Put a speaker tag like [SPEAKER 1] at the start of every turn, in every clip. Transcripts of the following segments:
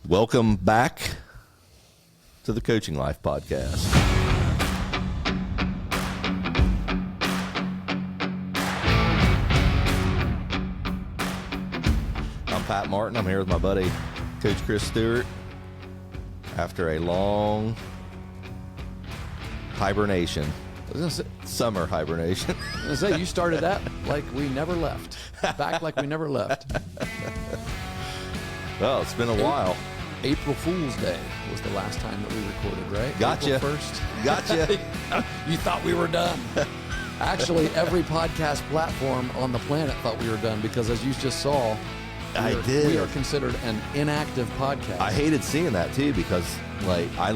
[SPEAKER 1] Welcome back to the Coaching Life Podcast. I'm Pat Martin. I'm here with my buddy, Coach Chris Stewart. After a long hibernation, summer hibernation.
[SPEAKER 2] I was going to say, you started that like we never left. Back like we never left.
[SPEAKER 1] Well, it's been a while.
[SPEAKER 2] April Fool's Day was the last time that we recorded, right?
[SPEAKER 1] Gotcha.
[SPEAKER 2] April 1st.
[SPEAKER 1] Gotcha.
[SPEAKER 2] You thought we were done. Actually, every podcast platform on the planet thought we were done because, as you just saw, we are considered an inactive podcast.
[SPEAKER 1] I hated seeing that too because, like, I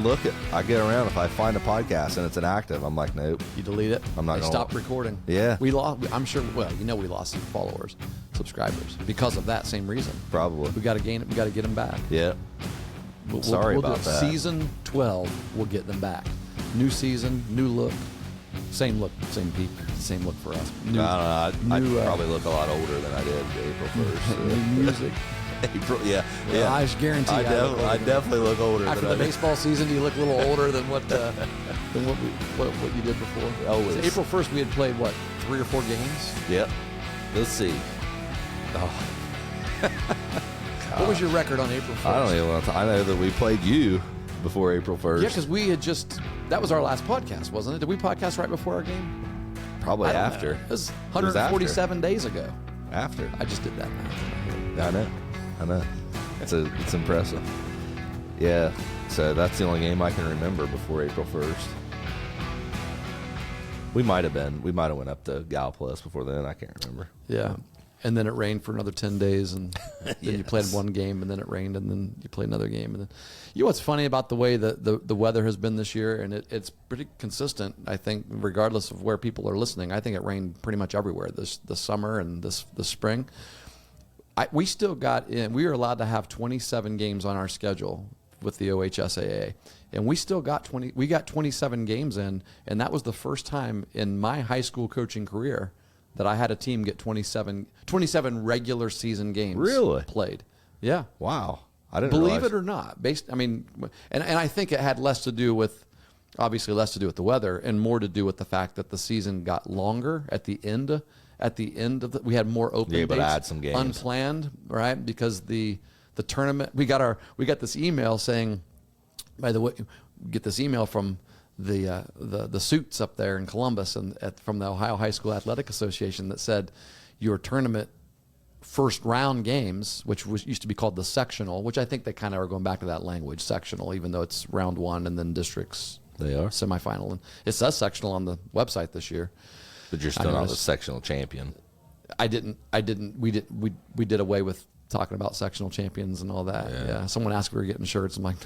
[SPEAKER 1] get around, if I find a podcast and it's inactive, I'm like, nope.
[SPEAKER 2] You delete it.
[SPEAKER 1] I'm not.
[SPEAKER 2] They stopped recording.
[SPEAKER 1] Yeah.
[SPEAKER 2] We lost. I'm sure. Well, we lost some followers, subscribers because of that same reason.
[SPEAKER 1] Probably.
[SPEAKER 2] We got to gain it. We got to get them back.
[SPEAKER 1] Yeah. Sorry about that.
[SPEAKER 2] Season 12, we'll get them back. New season, new look, same look, same people, same look for us.
[SPEAKER 1] I don't know. I probably look a lot older than I did April 1st.
[SPEAKER 2] New music.
[SPEAKER 1] April, yeah.
[SPEAKER 2] I guarantee
[SPEAKER 1] I definitely look older.
[SPEAKER 2] After the baseball season, you look a little older than what you did before.
[SPEAKER 1] Always.
[SPEAKER 2] So April 1st, we had played, 3 or 4 games?
[SPEAKER 1] Yep. Let's see.
[SPEAKER 2] Oh. What was your record on April 1st?
[SPEAKER 1] I don't even want to. I know that we played you before April 1st.
[SPEAKER 2] Yeah, because we had that was our last podcast, wasn't it? Did we podcast right before our game?
[SPEAKER 1] Probably after.
[SPEAKER 2] It was 147 days ago.
[SPEAKER 1] After.
[SPEAKER 2] I just did that math.
[SPEAKER 1] I know. It's impressive. Yeah. So that's the only game I can remember before April 1st. We might have went up to Gallipolis before then. I can't remember.
[SPEAKER 2] Yeah. And then it rained for another 10 days, and then you played one game, and then it rained, and then you played another game. And then, you know what's funny about the way the weather has been this year, and it's pretty consistent, I think, regardless of where people are listening. I think it rained pretty much everywhere this summer and this spring. We still got in. We were allowed to have 27 games on our schedule with the OHSAA, and we still got 27 games in, and that was the first time in my high school coaching career that I had a team get 27 regular season games played. Yeah.
[SPEAKER 1] Wow. I didn't
[SPEAKER 2] believe
[SPEAKER 1] realize.
[SPEAKER 2] it or not. And I think it had less to do with the weather and more to do with the fact that the season got longer at the end. We had more open dates,
[SPEAKER 1] but add some games
[SPEAKER 2] unplanned, right? Because the tournament, we got this email saying, by the way, get this email from the suits up there in Columbus and from the Ohio High School Athletic Association that said your tournament first round games, which used to be called the sectional, which I think they kind of are going back to that language, sectional, even though it's round 1 and then districts. They are semifinal, and it says sectional on the website this year.
[SPEAKER 1] But you're still not the sectional champion.
[SPEAKER 2] I didn't. We did away with talking about sectional champions and all that. Yeah. Someone asked if we were getting shirts. I'm like,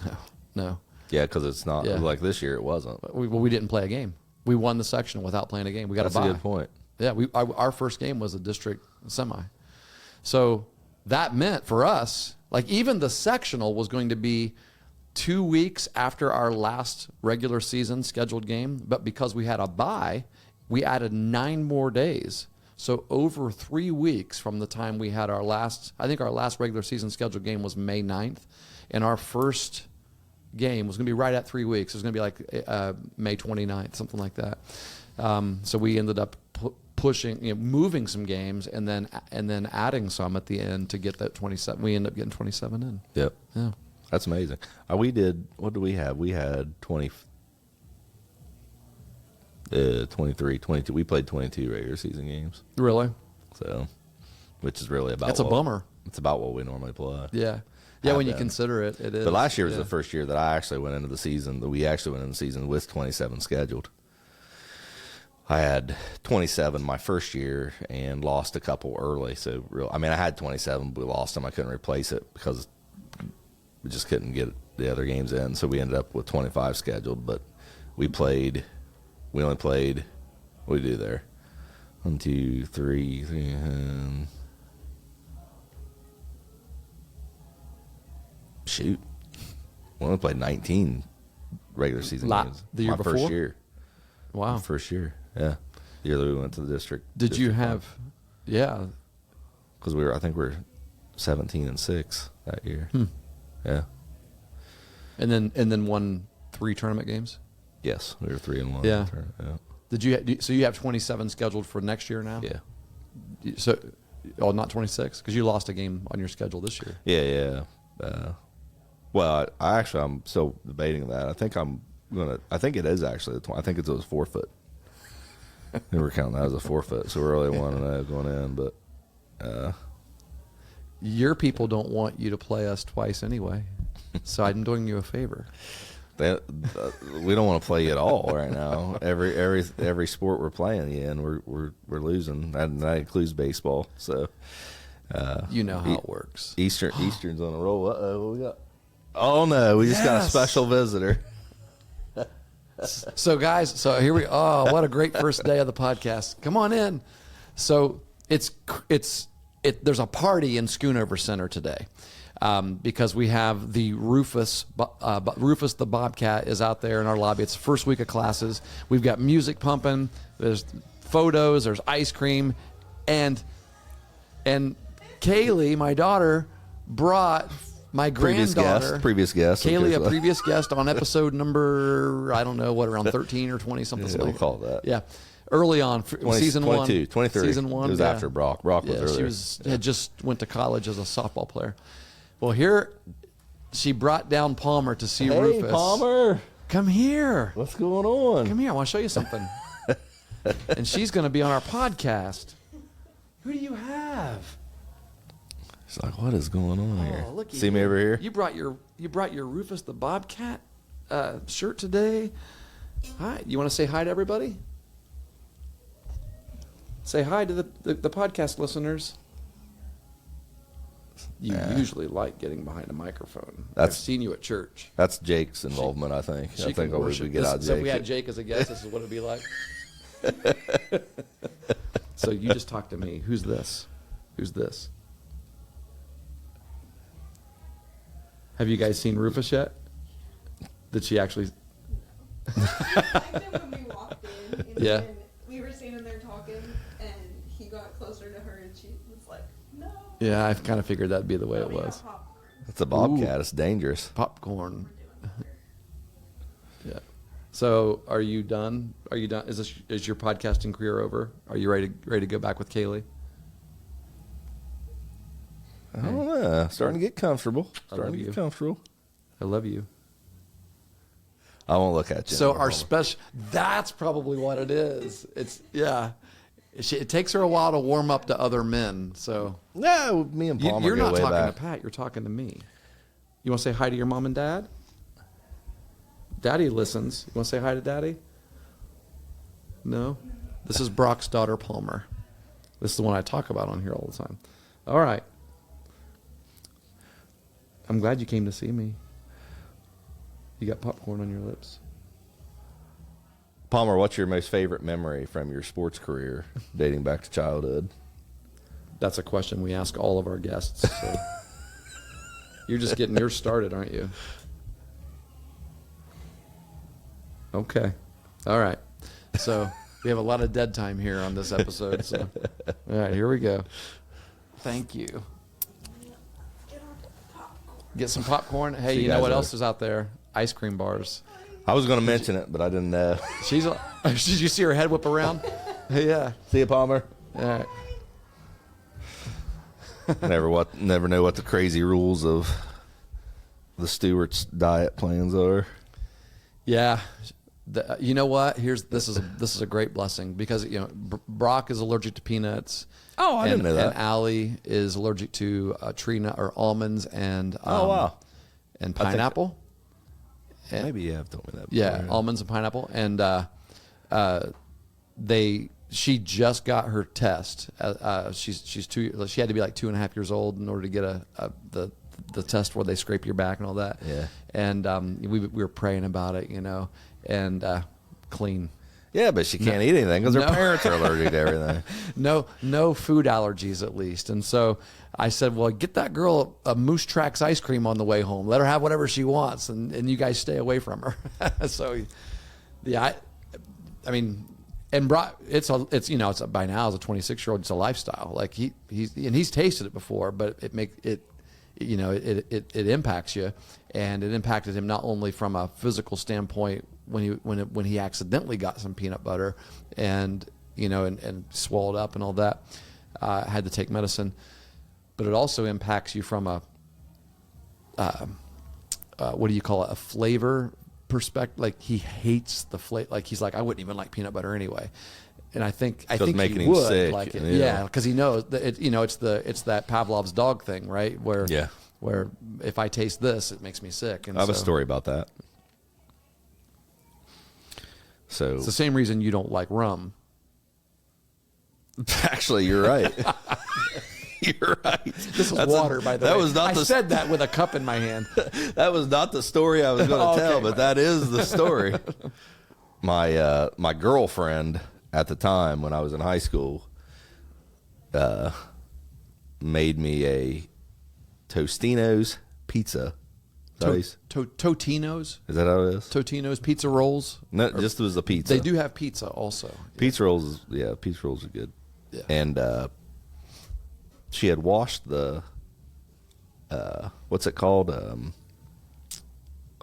[SPEAKER 2] no.
[SPEAKER 1] Yeah, because it's not like this year. It wasn't.
[SPEAKER 2] We didn't play a game. We won the sectional without playing a game. We got
[SPEAKER 1] That's
[SPEAKER 2] a bye.
[SPEAKER 1] a good point.
[SPEAKER 2] Yeah, our first game was a district semi. So that meant for us, like even the sectional was going to be 2 weeks after our last regular season scheduled game, but because we had a bye, we added 9 more days. So over 3 weeks from the time we had our last regular season scheduled game was May 9th, and our first game was going to be right at 3 weeks. It was going to be like May 29th, something like that. So we ended up pushing, moving some games and then adding some at the end to get that 27. We ended up getting 27 in.
[SPEAKER 1] Yep.
[SPEAKER 2] Yeah.
[SPEAKER 1] That's amazing. What did we have? We had 23, 22. We played 22 regular season games.
[SPEAKER 2] Really?
[SPEAKER 1] So, which is really about
[SPEAKER 2] That's a bummer.
[SPEAKER 1] It's about what we normally play.
[SPEAKER 2] Yeah. Yeah, when you consider it, it is.
[SPEAKER 1] But last year was the first year that I actually went into the season, with 27 scheduled. I had 27 my first year and lost a couple early. So, I had 27, but we lost them. I couldn't replace it because we just couldn't get the other games in. So we ended up with 25 scheduled, but we only played, what did we do there? 1, 2, 3, shoot. We only played 19 regular season games.
[SPEAKER 2] The year before?
[SPEAKER 1] First year.
[SPEAKER 2] Wow.
[SPEAKER 1] First year, yeah. The year that we went to the district.
[SPEAKER 2] Did you have, yeah.
[SPEAKER 1] Because I think we were 17-6 that year. Yeah.
[SPEAKER 2] And then won 3 tournament games.
[SPEAKER 1] Yes, we were 3-1.
[SPEAKER 2] Yeah.
[SPEAKER 1] Yeah.
[SPEAKER 2] So you have 27 scheduled for next year now?
[SPEAKER 1] Yeah.
[SPEAKER 2] So, not 26 because you lost a game on your schedule this year.
[SPEAKER 1] Yeah. Well, I'm still debating that. I think it is actually the 20. I think it's a forfeit. We were counting that as a forfeit, so we're only 1-0 going in. But
[SPEAKER 2] your people don't want you to play us twice anyway, so I'm doing you a favor.
[SPEAKER 1] We don't want to play you at all right now. Every sport we're playing you in, we're losing. And that includes baseball. So
[SPEAKER 2] you know how it works.
[SPEAKER 1] Eastern's on a roll. What we got? Oh no, we just got a special visitor.
[SPEAKER 2] So guys, here we. Oh, what a great first day of the podcast! Come on in. So there's a party in Schoonover Center today. Because we have the Rufus the Bobcat is out there in our lobby. It's the first week of classes. We've got music pumping. There's photos. There's ice cream, and Kaylee, my daughter, brought my granddaughter.
[SPEAKER 1] Previous guest.
[SPEAKER 2] Kaylee, a previous guest on episode number, I don't know what, around 13 or 20 something.
[SPEAKER 1] Yeah, we'll call it that.
[SPEAKER 2] Yeah. Early on, season
[SPEAKER 1] 22,
[SPEAKER 2] 1.
[SPEAKER 1] 23.
[SPEAKER 2] Season 1.
[SPEAKER 1] It was after Brock. Brock was earlier.
[SPEAKER 2] She had just went to college as a softball player. Well, here she brought down Palmer to see Rufus.
[SPEAKER 1] Hey, Palmer.
[SPEAKER 2] Come here.
[SPEAKER 1] What's going on?
[SPEAKER 2] Come here. I want to show you something. And she's going to be on our podcast. Who do you have?
[SPEAKER 1] She's like, what is going on here?
[SPEAKER 2] Looky
[SPEAKER 1] See me over here?
[SPEAKER 2] You brought your Rufus the Bobcat shirt today. Hi. You want to say hi to everybody? Say hi to the podcast listeners. You usually like getting behind a microphone. I've seen you at church.
[SPEAKER 1] That's Jake's involvement, I think. I think always we get out Jake.
[SPEAKER 2] So if we had Jake as a guest, this is what it'd be like. So you just talk to me. Who's this? Who's this? Have you guys seen Rufus yet? Did she actually?
[SPEAKER 3] When we walked in, and
[SPEAKER 2] Yeah.
[SPEAKER 3] then we were standing there talking, and he got closer to her, and she was like, "No."
[SPEAKER 2] Yeah, I kind of figured that'd be the way it
[SPEAKER 3] We got
[SPEAKER 2] was.
[SPEAKER 3] popcorn.
[SPEAKER 1] It's a bobcat. It's dangerous.
[SPEAKER 2] Popcorn. Yeah. So, are you done? Are you done? Is your podcasting career over? Are you ready to go back with Kaylee?
[SPEAKER 1] I don't know. Starting to get comfortable.
[SPEAKER 2] I love you. I love you.
[SPEAKER 1] I won't look at you.
[SPEAKER 2] So our special, that's probably what it is. It's, yeah. It takes her a while to warm up to other men. So
[SPEAKER 1] No, me and Palmer
[SPEAKER 2] you're
[SPEAKER 1] go
[SPEAKER 2] not
[SPEAKER 1] way
[SPEAKER 2] talking
[SPEAKER 1] back.
[SPEAKER 2] to Pat. You're talking to me. You want to say hi to your mom and dad? Daddy listens. You want to say hi to Daddy? No? This is Brock's daughter, Palmer. This is the one I talk about on here all the time. All right. I'm glad you came to see me. You got popcorn on your lips.
[SPEAKER 1] Palmer, what's your most favorite memory from your sports career dating back to childhood?
[SPEAKER 2] That's a question we ask all of our guests. So. You're just getting yours started, aren't you? Okay. All right. So we have a lot of dead time here on this episode. So, all right, here we go. Thank you. Get some popcorn. Hey,
[SPEAKER 1] See
[SPEAKER 2] you know
[SPEAKER 1] guys
[SPEAKER 2] what
[SPEAKER 1] later.
[SPEAKER 2] else is out there? Ice cream bars.
[SPEAKER 1] I was going to mention it, but I didn't know.
[SPEAKER 2] Did you see her head whip around? Yeah.
[SPEAKER 1] See you, Palmer.
[SPEAKER 2] All right.
[SPEAKER 1] Never know what the crazy rules of the Stewart's diet plans are.
[SPEAKER 2] Yeah. You know what? This is a great blessing because Brock is allergic to peanuts.
[SPEAKER 1] Oh, I didn't know that.
[SPEAKER 2] And Allie is allergic to tree nut or almonds and
[SPEAKER 1] Wow.
[SPEAKER 2] and pineapple.
[SPEAKER 1] Maybe you have told me that.
[SPEAKER 2] Yeah,
[SPEAKER 1] before.
[SPEAKER 2] almonds and pineapple, and she just got her test. She had to be like 2.5 years old in order to get the test where they scrape your back and all that.
[SPEAKER 1] Yeah.
[SPEAKER 2] And we were praying about it, and clean.
[SPEAKER 1] Yeah, but she can't eat anything because her parents are allergic to everything.
[SPEAKER 2] No food allergies at least. And so I said, well, get that girl a Moose Tracks ice cream on the way home. Let her have whatever she wants, and you guys stay away from her. So, yeah, I mean, and Brock, it's by now as a 26-year-old, it's a lifestyle. Like he's tasted it before, but it impacts you, and it impacted him not only from a physical standpoint when he accidentally got some peanut butter, and and swallowed up and all that, had to take medicine, but it also impacts you from a what do you call it, a flavor perspective. Like, he hates the flavor. Like, he's like, I wouldn't even like peanut butter anyway. And I think
[SPEAKER 1] making
[SPEAKER 2] he
[SPEAKER 1] him
[SPEAKER 2] would
[SPEAKER 1] sick,
[SPEAKER 2] like it.
[SPEAKER 1] yeah.
[SPEAKER 2] Yeah, because he knows that it's that Pavlov's dog thing, right? Where if I taste this, it makes me sick. And
[SPEAKER 1] I have a story about that. So
[SPEAKER 2] it's the same reason you don't like rum.
[SPEAKER 1] actually, you're right. You're right.
[SPEAKER 2] This is water, by the way.
[SPEAKER 1] That was not
[SPEAKER 2] I said that with a cup in my hand.
[SPEAKER 1] That was not the story I was going to tell, but that is the story. My girlfriend at the time when I was in high school made me a Tostino's pizza.
[SPEAKER 2] Totino's?
[SPEAKER 1] Is that how it is?
[SPEAKER 2] Totino's pizza rolls?
[SPEAKER 1] No, just was a pizza.
[SPEAKER 2] They do have pizza also.
[SPEAKER 1] Pizza rolls, pizza rolls are good.
[SPEAKER 2] Yeah.
[SPEAKER 1] And she had washed the what's it called?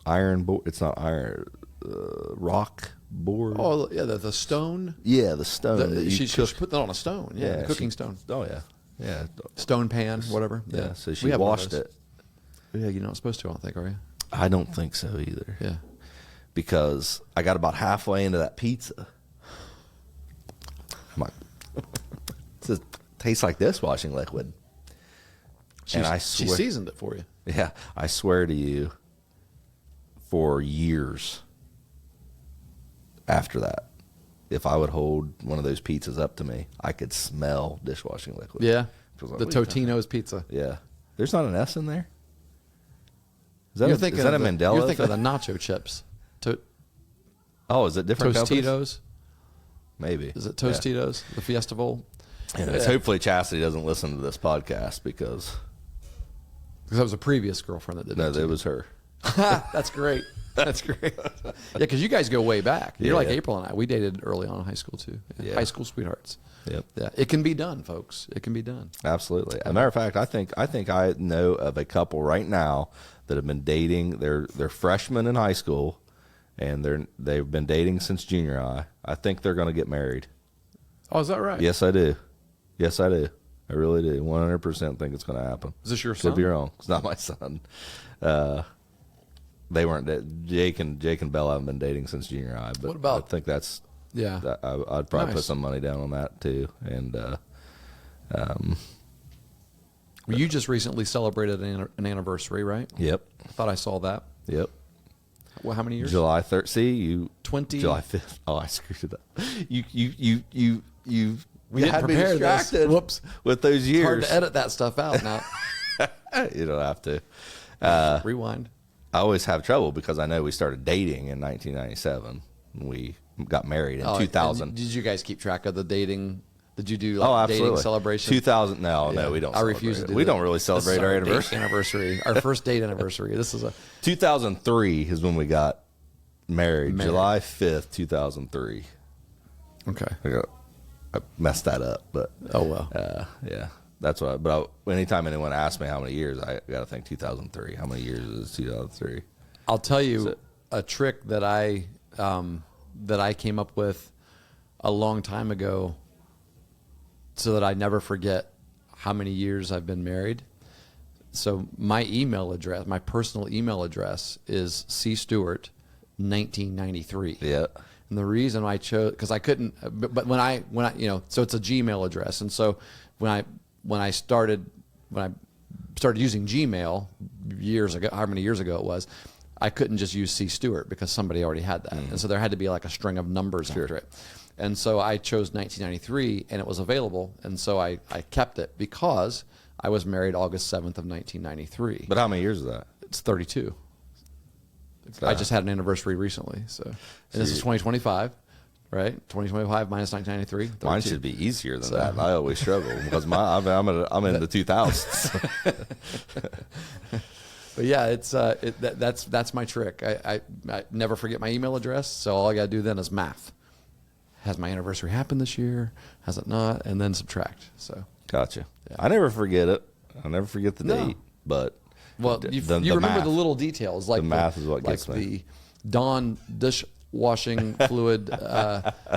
[SPEAKER 1] Iron board. It's not iron. Rock board.
[SPEAKER 2] Oh yeah, the stone.
[SPEAKER 1] Yeah, the stone. that you
[SPEAKER 2] She
[SPEAKER 1] cook.
[SPEAKER 2] put that on a stone. Yeah, the cooking stone.
[SPEAKER 1] Oh yeah.
[SPEAKER 2] Stone pan, whatever.
[SPEAKER 1] Yeah. So
[SPEAKER 2] We
[SPEAKER 1] she
[SPEAKER 2] have one of
[SPEAKER 1] washed
[SPEAKER 2] those.
[SPEAKER 1] it.
[SPEAKER 2] Yeah, you're not supposed to, I don't think, are you?
[SPEAKER 1] I don't think so either.
[SPEAKER 2] Yeah.
[SPEAKER 1] Because I got about halfway into that pizza. I'm like, it tastes like dishwashing liquid. And I
[SPEAKER 2] she
[SPEAKER 1] swear,
[SPEAKER 2] seasoned it for you.
[SPEAKER 1] yeah, I swear to you, for years after that, if I would hold one of those pizzas up to me, I could smell dishwashing liquid.
[SPEAKER 2] Yeah.
[SPEAKER 1] I was like,
[SPEAKER 2] The
[SPEAKER 1] what are you talking
[SPEAKER 2] Totino's pizza.
[SPEAKER 1] Yeah. There's not an S in there? Is that,
[SPEAKER 2] You're
[SPEAKER 1] is
[SPEAKER 2] thinking
[SPEAKER 1] that a
[SPEAKER 2] of the,
[SPEAKER 1] Mandela
[SPEAKER 2] You're thinking of
[SPEAKER 1] thing?
[SPEAKER 2] the nacho chips.
[SPEAKER 1] Oh, is it different companies?
[SPEAKER 2] Tostitos.
[SPEAKER 1] Maybe.
[SPEAKER 2] Is it
[SPEAKER 1] Yeah.
[SPEAKER 2] Tostitos? The Fiesta Bowl?
[SPEAKER 1] Yeah, it's hopefully Chastity doesn't listen to this podcast because
[SPEAKER 2] Because that was a previous girlfriend that did
[SPEAKER 1] no,
[SPEAKER 2] that.
[SPEAKER 1] it was her.
[SPEAKER 2] That's great. That's great. Yeah, because you guys go way back. You're
[SPEAKER 1] Yeah,
[SPEAKER 2] like
[SPEAKER 1] yeah.
[SPEAKER 2] April and I. We dated early on in high school too.
[SPEAKER 1] Yeah.
[SPEAKER 2] High school sweethearts.
[SPEAKER 1] Yep.
[SPEAKER 2] Yeah, it can be done, folks. It can be done.
[SPEAKER 1] Absolutely. As a matter of fact, I think I know of a couple right now that have been dating. They're freshmen in high school, and they've been dating since junior high. I think they're going to get married.
[SPEAKER 2] Oh, is that right?
[SPEAKER 1] Yes, I do. Yes, I do. I really do. 100% think it's going to happen.
[SPEAKER 2] Is this your son?
[SPEAKER 1] Could be wrong. It's not my son. They weren't. Jake and Bella haven't been dating since junior high. But
[SPEAKER 2] What about-
[SPEAKER 1] I think that's.
[SPEAKER 2] Yeah.
[SPEAKER 1] I'd probably
[SPEAKER 2] Nice.
[SPEAKER 1] put some money down on that too. And
[SPEAKER 2] Well, you just recently celebrated an anniversary, right?
[SPEAKER 1] yep,
[SPEAKER 2] I thought I saw that.
[SPEAKER 1] yep.
[SPEAKER 2] Well, how many years?
[SPEAKER 1] July 3rd. See you.
[SPEAKER 2] 20.
[SPEAKER 1] July 5th. Oh, I screwed it up. You.
[SPEAKER 2] We didn't
[SPEAKER 1] had me
[SPEAKER 2] prepare this.
[SPEAKER 1] distracted.
[SPEAKER 2] Whoops.
[SPEAKER 1] With those
[SPEAKER 2] It's hard
[SPEAKER 1] years,
[SPEAKER 2] to edit that stuff out now.
[SPEAKER 1] you don't have to.
[SPEAKER 2] Rewind.
[SPEAKER 1] I always have trouble because I know we started dating in 1997. We got married in 2000.
[SPEAKER 2] and Did you guys keep track of the dating? Did you do
[SPEAKER 1] Oh,
[SPEAKER 2] like dating
[SPEAKER 1] absolutely.
[SPEAKER 2] celebration?
[SPEAKER 1] 2000. No,
[SPEAKER 2] Yeah.
[SPEAKER 1] we don't.
[SPEAKER 2] I refuse to
[SPEAKER 1] celebrate
[SPEAKER 2] do
[SPEAKER 1] it. We
[SPEAKER 2] that.
[SPEAKER 1] don't really
[SPEAKER 2] This
[SPEAKER 1] celebrate
[SPEAKER 2] is
[SPEAKER 1] our
[SPEAKER 2] date
[SPEAKER 1] anniversary.
[SPEAKER 2] anniversary. Our first date anniversary. This is a
[SPEAKER 1] 2003 is when we got married. July 5th, 2003.
[SPEAKER 2] okay.
[SPEAKER 1] I messed that up, but
[SPEAKER 2] Oh well.
[SPEAKER 1] yeah, that's what. But anytime anyone asks me how many years, I got to think 2003. How many years is 2003?
[SPEAKER 2] I'll tell you
[SPEAKER 1] it.
[SPEAKER 2] a trick that I came up with a long time ago, so that I never forget how many years I've been married. So my email address, my personal email address, is cstewart1993.
[SPEAKER 1] Yeah.
[SPEAKER 2] And the reason I chose, because I couldn't, but when I, so it's a Gmail address. And so when I started using Gmail years ago, however many years ago it was, I couldn't just use C Stewart because somebody already had that. And so there had to be like a string of numbers after it. And so I chose 1993 and it was available. And so I kept it because I was married August 7th of 1993.
[SPEAKER 1] But how many years is that?
[SPEAKER 2] It's 32. I just had an anniversary recently, so and this is 2025, right? 2025 minus 1993. 32.
[SPEAKER 1] Mine should be easier than that. I always struggle because I'm in the 2000s.
[SPEAKER 2] But yeah, that's my trick. I never forget my email address, so all I got to do then is math. Has my anniversary happened this year? Has it not? And then subtract. So
[SPEAKER 1] Gotcha.
[SPEAKER 2] Yeah.
[SPEAKER 1] I never forget it. I never forget the
[SPEAKER 2] No.
[SPEAKER 1] date, but
[SPEAKER 2] Well, you remember
[SPEAKER 1] math.
[SPEAKER 2] the little details, like
[SPEAKER 1] The math is what gets
[SPEAKER 2] like
[SPEAKER 1] me.
[SPEAKER 2] the Dawn dishwashing fluid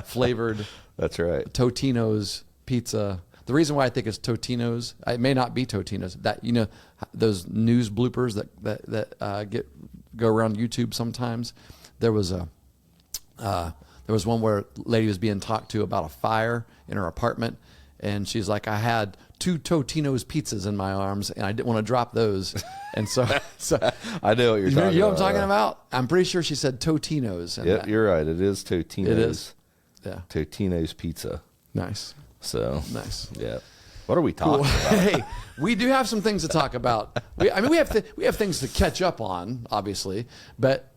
[SPEAKER 2] flavored
[SPEAKER 1] That's right.
[SPEAKER 2] Totino's pizza. The reason why I think it's Totino's, it may not be Totino's. That those news bloopers that go around YouTube sometimes. There was one where a lady was being talked to about a fire in her apartment, and she's like, "I had 2 Totino's pizzas in my arms, and I didn't want to drop those." And so
[SPEAKER 1] I know what you're talking about.
[SPEAKER 2] You know what I'm talking about? I'm pretty sure she said Totino's. And
[SPEAKER 1] Yeah, you're right. It is Totino's.
[SPEAKER 2] It is. Yeah.
[SPEAKER 1] Totino's pizza.
[SPEAKER 2] Nice.
[SPEAKER 1] So
[SPEAKER 2] Nice.
[SPEAKER 1] yeah. What are we talking about?
[SPEAKER 2] Hey, we do have some things to talk about. We have things to catch up on, obviously, but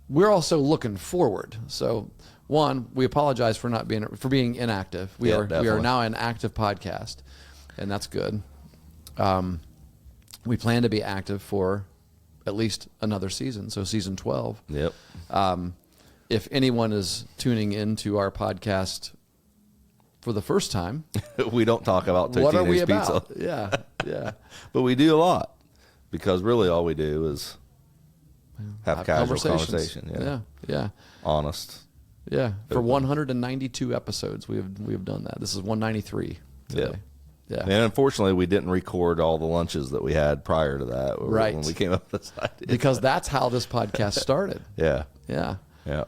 [SPEAKER 2] we're also looking forward. So, one, we apologize for being inactive. We are
[SPEAKER 1] definitely.
[SPEAKER 2] now an active podcast, and that's good. We plan to be active for at least another season, so season 12.
[SPEAKER 1] Yep.
[SPEAKER 2] If anyone is tuning into our podcast for the first time,
[SPEAKER 1] We don't talk about Totino's
[SPEAKER 2] what are we
[SPEAKER 1] pizza,
[SPEAKER 2] about? Yeah.
[SPEAKER 1] but we do a lot because really all we do is have casual conversation.
[SPEAKER 2] Yeah.
[SPEAKER 1] Honest.
[SPEAKER 2] Yeah. For 192 episodes, we have done that. This is 193 today. Yeah.
[SPEAKER 1] And unfortunately, we didn't record all the lunches that we had prior to that.
[SPEAKER 2] Right.
[SPEAKER 1] When we came up with this idea.
[SPEAKER 2] Because that's how this podcast started.
[SPEAKER 1] Yeah.
[SPEAKER 2] Yeah.
[SPEAKER 1] Yeah.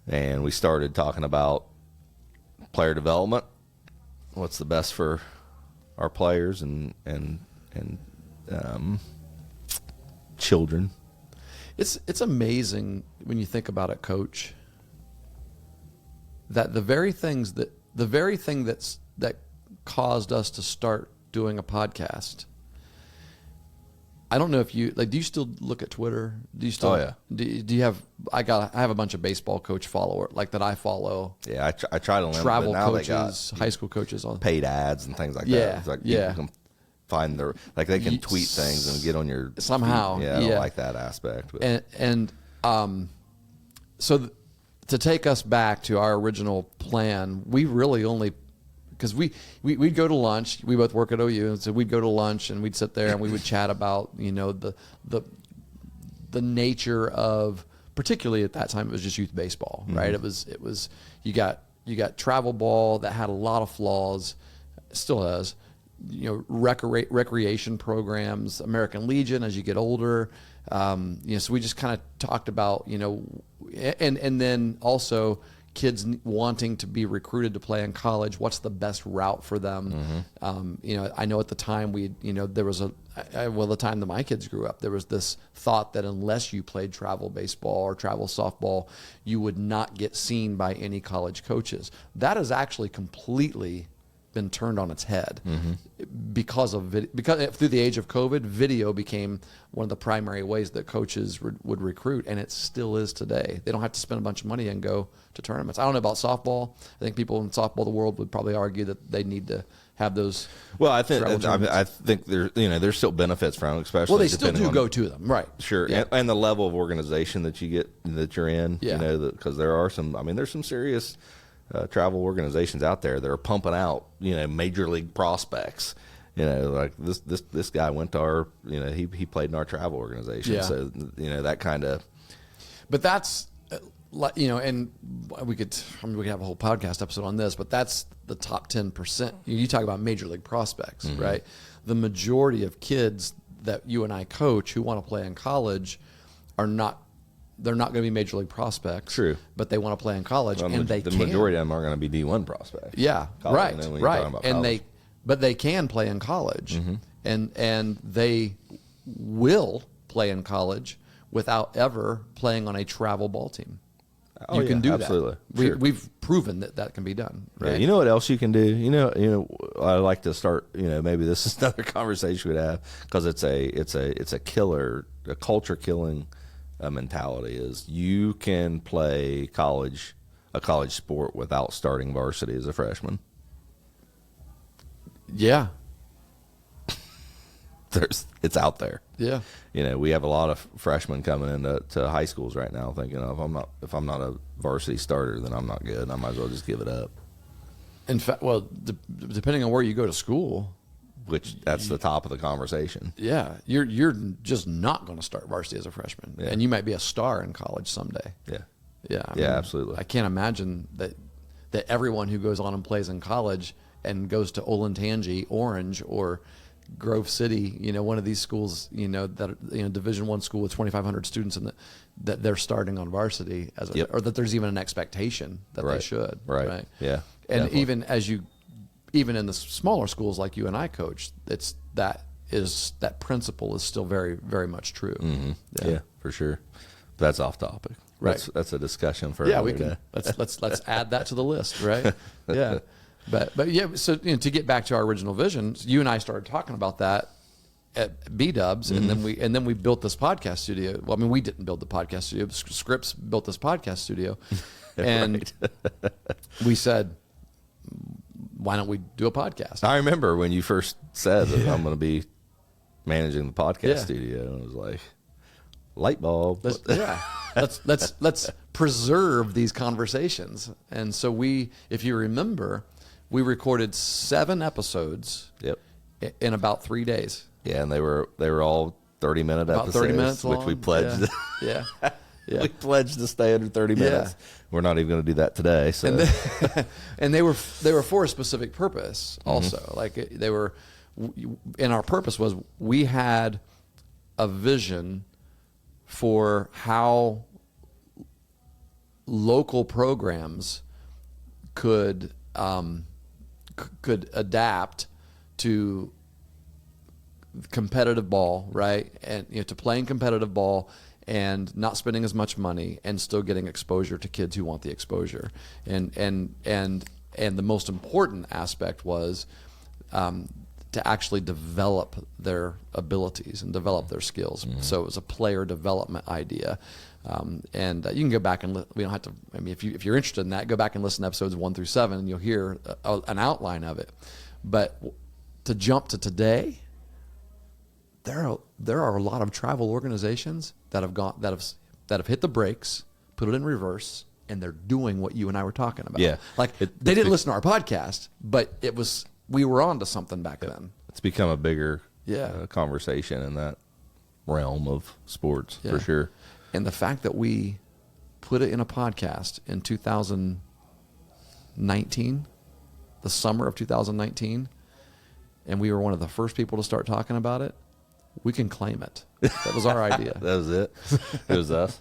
[SPEAKER 1] And we started talking about player development. What's the best for our players and children.
[SPEAKER 2] It's amazing when you think about it, Coach, that the very thing that caused us to start doing a podcast. I don't know if you do you still look at Twitter? Do you still?
[SPEAKER 1] Oh, yeah.
[SPEAKER 2] Do you have? I have a bunch of baseball coach follower that I follow.
[SPEAKER 1] Yeah, I try to limit,
[SPEAKER 2] Travel
[SPEAKER 1] but now
[SPEAKER 2] coaches,
[SPEAKER 1] they got
[SPEAKER 2] high school coaches, all
[SPEAKER 1] paid ads and things like
[SPEAKER 2] Yeah,
[SPEAKER 1] that. It's like
[SPEAKER 2] yeah.
[SPEAKER 1] people can find their they can
[SPEAKER 2] Ye-
[SPEAKER 1] tweet things and get on your
[SPEAKER 2] somehow.
[SPEAKER 1] feed. Yeah, I don't
[SPEAKER 2] Yeah.
[SPEAKER 1] like that aspect. But
[SPEAKER 2] To take us back to our original plan, we really only because we'd go to lunch. We both work at OU, and so we'd go to lunch and we'd sit there and we would chat about the nature of, particularly at that time, it was just youth baseball, right? It was you got travel ball that had a lot of flaws, still has. Recreation programs, American Legion as you get older. So we just kind of talked about, and then also kids wanting to be recruited to play in college. What's the best route for them? I know at the time there was the time that my kids grew up, there was this thought that unless you played travel baseball or travel softball, you would not get seen by any college coaches. That has actually completely been turned on its head because through the age of COVID, video became one of the primary ways that coaches would recruit, and it still is today. They don't have to spend a bunch of money and go to tournaments. I don't know about softball. I think people in softball the world would probably argue that they need to have those.
[SPEAKER 1] Well, I think
[SPEAKER 2] travel tournaments.
[SPEAKER 1] I think there's still benefits from it, especially.
[SPEAKER 2] Well, they still
[SPEAKER 1] depending
[SPEAKER 2] do
[SPEAKER 1] on,
[SPEAKER 2] go to them, right?
[SPEAKER 1] Sure,
[SPEAKER 2] Yeah.
[SPEAKER 1] and the level of organization that you're in.
[SPEAKER 2] Yeah.
[SPEAKER 1] Because there are some. There's some serious travel organizations out there that are pumping out major league prospects. Like this guy went to our he played in our travel organization.
[SPEAKER 2] Yeah.
[SPEAKER 1] So that kind of.
[SPEAKER 2] But that's and we could have a whole podcast episode on this, but that's the top 10%. You talk about major league prospects, right? The majority of kids that you and I coach who want to play in college they're not going to be major league prospects.
[SPEAKER 1] True.
[SPEAKER 2] But they want to play in college, and they
[SPEAKER 1] the
[SPEAKER 2] can.
[SPEAKER 1] majority of them are going to be D1 prospects.
[SPEAKER 2] Yeah,
[SPEAKER 1] College,
[SPEAKER 2] right,
[SPEAKER 1] and then when you're
[SPEAKER 2] right.
[SPEAKER 1] talking about
[SPEAKER 2] And
[SPEAKER 1] college.
[SPEAKER 2] but they can play in college, and they will play in college without ever playing on a travel ball team.
[SPEAKER 1] Oh,
[SPEAKER 2] You can
[SPEAKER 1] yeah,
[SPEAKER 2] do
[SPEAKER 1] absolutely.
[SPEAKER 2] that.
[SPEAKER 1] Sure.
[SPEAKER 2] We've proven that can be done.
[SPEAKER 1] Yeah,
[SPEAKER 2] Right?
[SPEAKER 1] you know what else you can do? I like to start. Maybe this is another conversation we'd have because it's a killer, a culture killing mentality. Is you can play a college sport without starting varsity as a freshman.
[SPEAKER 2] Yeah,
[SPEAKER 1] It's out there.
[SPEAKER 2] yeah.
[SPEAKER 1] We have a lot of freshmen coming into high schools right now thinking, if I'm not a varsity starter, then I'm not good. I might as well just give it up.
[SPEAKER 2] In fact, well, depending on where you go to school,
[SPEAKER 1] which that's the top of the conversation.
[SPEAKER 2] Yeah, you're just not going to start varsity as a freshman,
[SPEAKER 1] Yeah.
[SPEAKER 2] and you might be a star in college someday.
[SPEAKER 1] Yeah.
[SPEAKER 2] Yeah,
[SPEAKER 1] Yeah, absolutely.
[SPEAKER 2] I can't imagine that everyone who goes on and plays in college and goes to Olentangy, Orange, or Grove City, one of these schools, that Division I school with 2,500 students, and that they're starting on varsity or that there's even an expectation that they should.
[SPEAKER 1] Right. Yeah.
[SPEAKER 2] And
[SPEAKER 1] Definitely.
[SPEAKER 2] even in the smaller schools like you and I coach, that principle is still very, very much true.
[SPEAKER 1] Mm-hmm. Yeah, for sure. But that's off topic.
[SPEAKER 2] Right.
[SPEAKER 1] That's a discussion for
[SPEAKER 2] Yeah,
[SPEAKER 1] another day.
[SPEAKER 2] let's add that to the list, right? Yeah, but yeah. So to get back to our original vision, you and I started talking about that at B Dubs, and then we built this podcast studio. Well, I mean, we didn't build the podcast studio. Scripps built this podcast studio, and we said, why don't we do a podcast?
[SPEAKER 1] I remember when you first said that I'm going to be managing the podcast
[SPEAKER 2] Yeah.
[SPEAKER 1] studio, and it was like, light bulb.
[SPEAKER 2] Let's preserve these conversations. And so if you remember, we recorded 7 episodes
[SPEAKER 1] Yep.
[SPEAKER 2] in about 3 days.
[SPEAKER 1] Yeah, and they were all 30-minute
[SPEAKER 2] About
[SPEAKER 1] episodes,
[SPEAKER 2] 30 minutes long.
[SPEAKER 1] which we pledged.
[SPEAKER 2] Yeah. Yeah.
[SPEAKER 1] We pledged to stay under 30 minutes. We're not even going to do that today. So
[SPEAKER 2] And they were for a specific purpose also. Like they were, and our purpose was we had a vision for how local programs could adapt to competitive ball, right? And to playing competitive ball and not spending as much money and still getting exposure to kids who want the exposure. And the most important aspect was to actually develop their abilities and develop their skills. So it was a player development idea. And you can go back and we don't have to. I mean, if you're interested in that, go back and listen to episodes 1 through 7, and you'll hear an outline of it. But to jump to today, there are a lot of travel organizations that have hit the brakes, put it in reverse, and they're doing what you and I were talking about.
[SPEAKER 1] Yeah.
[SPEAKER 2] Like they didn't listen to our podcast, but we were on to something back then.
[SPEAKER 1] it's become a bigger
[SPEAKER 2] Yeah.
[SPEAKER 1] conversation in that realm of sports
[SPEAKER 2] Yeah.
[SPEAKER 1] for sure.
[SPEAKER 2] And the fact that we put it in a podcast in 2019, the summer of 2019, and we were one of the first people to start talking about it, we can claim it. That was our idea.
[SPEAKER 1] That was it. It was us.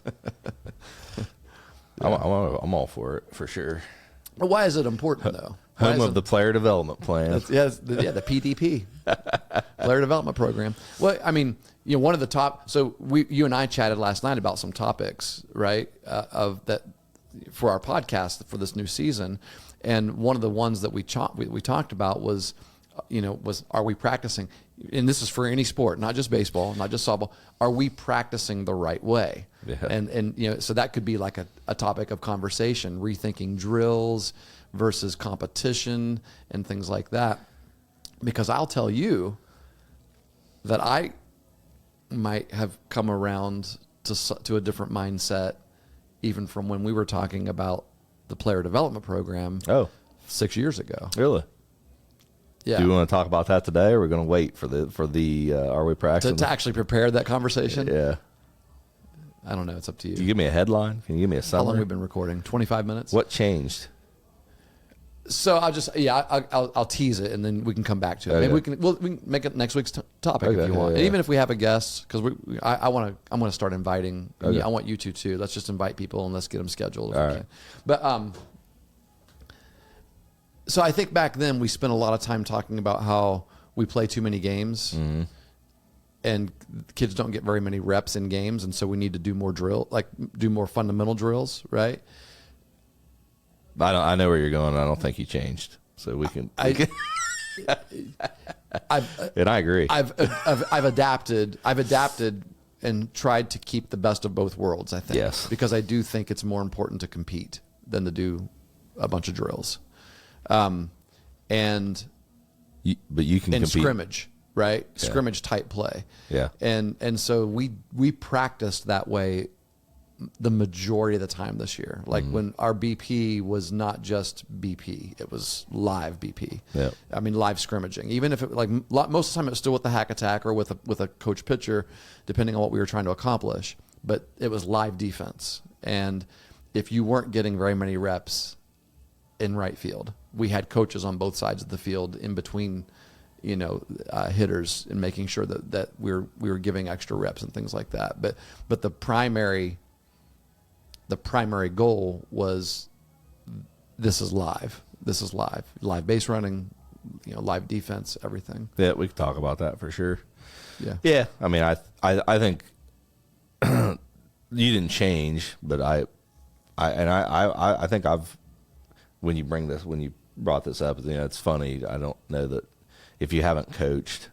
[SPEAKER 1] I'm all for it for sure.
[SPEAKER 2] But why is it important, though? Why
[SPEAKER 1] Home
[SPEAKER 2] is
[SPEAKER 1] of
[SPEAKER 2] it-
[SPEAKER 1] the player development plan.
[SPEAKER 2] the PDP, Player Development Program. Well, I mean, one of the top. So you and I chatted last night about some topics, right? Of that for our podcast for this new season, and one of the ones that we talked about was, are we practicing? And this is for any sport, not just baseball, not just softball. Are we practicing the right way?
[SPEAKER 1] Yeah.
[SPEAKER 2] And so that could be like a topic of conversation, rethinking drills versus competition and things like that. Because I'll tell you that I might have come around to a different mindset even from when we were talking about the player development program 6 years ago.
[SPEAKER 1] Really?
[SPEAKER 2] Yeah.
[SPEAKER 1] Do you want to talk about that today, or are we going to wait for the are we practicing?
[SPEAKER 2] To actually prepare that conversation?
[SPEAKER 1] Yeah.
[SPEAKER 2] I don't know. It's up to you.
[SPEAKER 1] Can you give me a headline? Can you give me a
[SPEAKER 2] How
[SPEAKER 1] summary?
[SPEAKER 2] long have we been recording? 25 minutes?
[SPEAKER 1] What changed?
[SPEAKER 2] So I'll tease it, and then we can come back to it.
[SPEAKER 1] Okay.
[SPEAKER 2] Maybe we can make it next week's topic if
[SPEAKER 1] Okay,
[SPEAKER 2] you want.
[SPEAKER 1] yeah.
[SPEAKER 2] And even if we have a guest, because I'm going to start inviting.
[SPEAKER 1] Okay.
[SPEAKER 2] I want you to too. Let's just invite people and let's get them scheduled if
[SPEAKER 1] All
[SPEAKER 2] we
[SPEAKER 1] right.
[SPEAKER 2] can. But so I think back then we spent a lot of time talking about how we play too many games, and kids don't get very many reps in games, and so we need to do more do more fundamental drills, right?
[SPEAKER 1] I know where you're going. I don't think you changed, so we can.
[SPEAKER 2] I've
[SPEAKER 1] and I agree.
[SPEAKER 2] I've adapted and tried to keep the best of both worlds, I think.
[SPEAKER 1] Yes.
[SPEAKER 2] Because I do think it's more important to compete than to do a bunch of drills. And
[SPEAKER 1] but you can compete.
[SPEAKER 2] scrimmage, right?
[SPEAKER 1] Yeah.
[SPEAKER 2] Scrimmage type play.
[SPEAKER 1] Yeah.
[SPEAKER 2] And so we practiced that way the majority of the time this year. Like when our BP was not just BP, it was live BP.
[SPEAKER 1] Yeah.
[SPEAKER 2] I mean, live scrimmaging. Even if it most of the time it was still with the hack attack or with a coach pitcher, depending on what we were trying to accomplish. But it was live defense. And if you weren't getting very many reps in right field, we had coaches on both sides of the field in between, hitters, and making sure that we were giving extra reps and things like that. But the primary goal was, this is live base running, live defense, everything.
[SPEAKER 1] Yeah, we could talk about that for sure.
[SPEAKER 2] Yeah.
[SPEAKER 1] I mean, I think you didn't change, but I think when you brought this up, it's funny. I don't know that if you haven't coached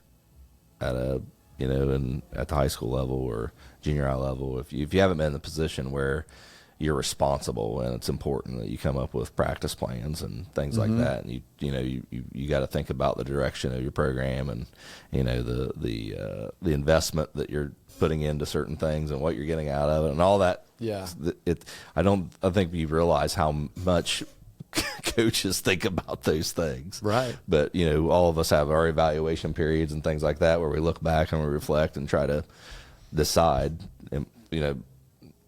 [SPEAKER 1] at at the high school level or junior high level, if you haven't been in the position where you're responsible, and it's important that you come up with practice plans and things like that, and you got to think about the direction of your program, and the investment that you're putting into certain things and what you're getting out of it and all that.
[SPEAKER 2] Yeah.
[SPEAKER 1] I think you realize how much coaches think about those things.
[SPEAKER 2] Right.
[SPEAKER 1] But, all of us have our evaluation periods and things like that where we look back and we reflect and try to decide, and,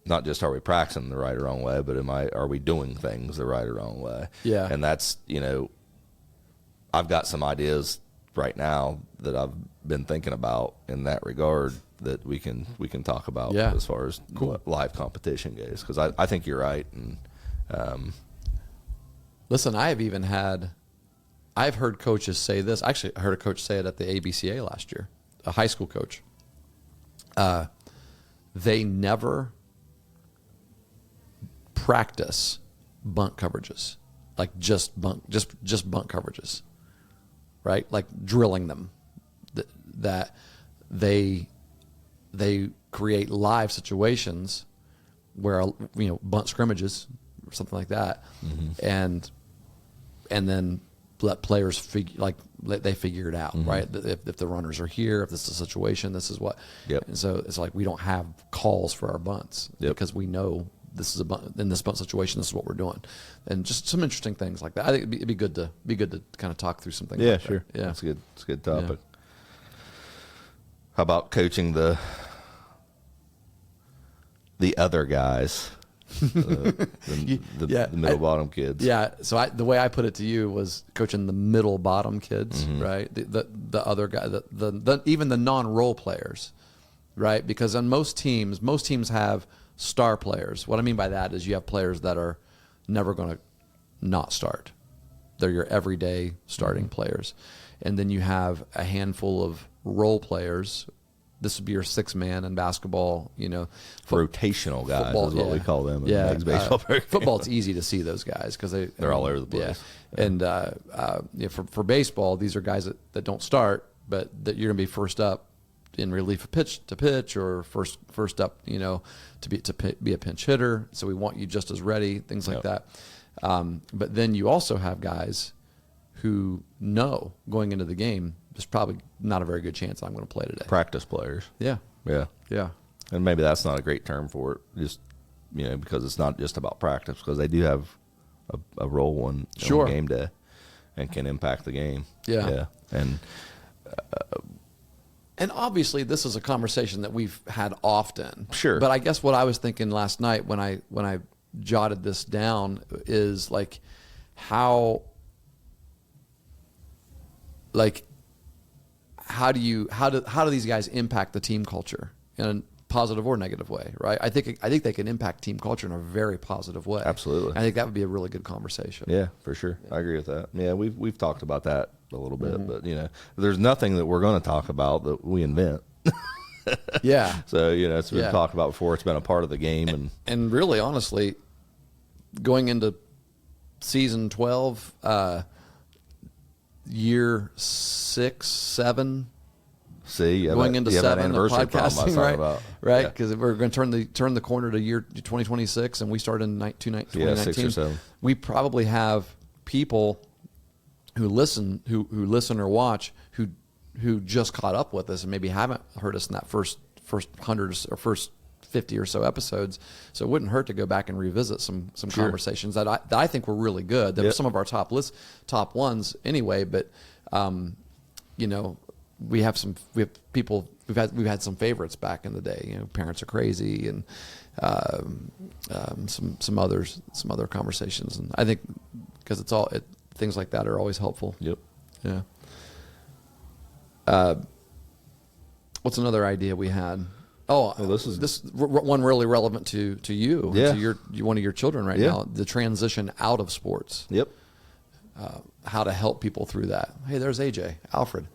[SPEAKER 1] not just are we practicing the right or wrong way, but are we doing things the right or wrong way?
[SPEAKER 2] Yeah.
[SPEAKER 1] And that's, I've got some ideas right now that I've been thinking about in that regard that we can talk about as far as what live competition goes, because I think you're right. And
[SPEAKER 2] listen, I've heard coaches say this. Actually, I heard a coach say it at the ABCA last year, a high school coach. They never practice bunt coverages, like just bunt coverages, right? Like drilling them. That they create live situations where bunt scrimmages or something like that, and then let players they figure it out, right? If the runners are here, if this is a situation, this is what.
[SPEAKER 1] Yep.
[SPEAKER 2] And so it's like we don't have calls for our bunts because we know this is a bunt, in this bunt situation, this is what we're doing, and just some interesting things like that. I think it'd be good to kind of talk through some things.
[SPEAKER 1] Yeah,
[SPEAKER 2] like
[SPEAKER 1] sure.
[SPEAKER 2] That. Yeah,
[SPEAKER 1] it's good. It's a good topic. How about coaching the other guys, the middle bottom kids?
[SPEAKER 2] Yeah. So the way I put it to you was coaching the middle bottom kids, right? The other guy, even the non-role players, right? Because on most teams have star players. What I mean by that is you have players that are never going to not start. They're your everyday starting players. And then you have a handful of role players. This would be your sixth man in basketball,
[SPEAKER 1] rotational guys
[SPEAKER 2] football,
[SPEAKER 1] is what we call them in the baseball program.
[SPEAKER 2] Football, it's easy to see those guys because they're
[SPEAKER 1] all over the place.
[SPEAKER 2] Yeah. And for baseball, these are guys that don't start, but that you're going to be first up in relief of pitch or first up, to be a pinch hitter. So we want you just as ready, things like that. But then you also have guys who know going into the game, there's probably not a very good chance I'm going to play today.
[SPEAKER 1] Practice players.
[SPEAKER 2] Yeah.
[SPEAKER 1] Yeah.
[SPEAKER 2] Yeah.
[SPEAKER 1] And maybe that's not a great term for it, just, because it's not just about practice, because they do have a role on game day and can impact the game.
[SPEAKER 2] Yeah.
[SPEAKER 1] Yeah.
[SPEAKER 2] And obviously this is a conversation that we've had often.
[SPEAKER 1] Sure.
[SPEAKER 2] But I guess what I was thinking last night when I jotted this down is like how do these guys impact the team culture in a positive or negative way, right? I think they can impact team culture in a very positive way.
[SPEAKER 1] Absolutely.
[SPEAKER 2] I think that would be a really good conversation.
[SPEAKER 1] Yeah, for sure. I agree with that. Yeah, we've talked about that a little bit, but there's nothing that we're going to talk about that we invent.
[SPEAKER 2] Yeah.
[SPEAKER 1] So it's been talked about before. It's been a part of the game,
[SPEAKER 2] and really, honestly, going into season 12, year 6, 7.
[SPEAKER 1] See,
[SPEAKER 2] going into 7 of podcasting, right? Because we're going to turn the corner to year 2026, and we started in 2019.
[SPEAKER 1] Yeah, 6 or 7.
[SPEAKER 2] We probably have people who listen or watch who just caught up with us and maybe haven't heard us in that first 100 or first 50 or so episodes. So it wouldn't hurt to go back and revisit some conversations that I think were really good. That were some of our top ones anyway. But we have people. We've had some favorites back in the day. Parents Are Crazy, and some other conversations. And I think because things like that are always helpful.
[SPEAKER 1] Yep.
[SPEAKER 2] Yeah. What's another idea we had? Oh, well, this one really relevant to you, to one of your children right now. The transition out of sports.
[SPEAKER 1] Yep.
[SPEAKER 2] How to help people through that. Hey, there's AJ, Alfred.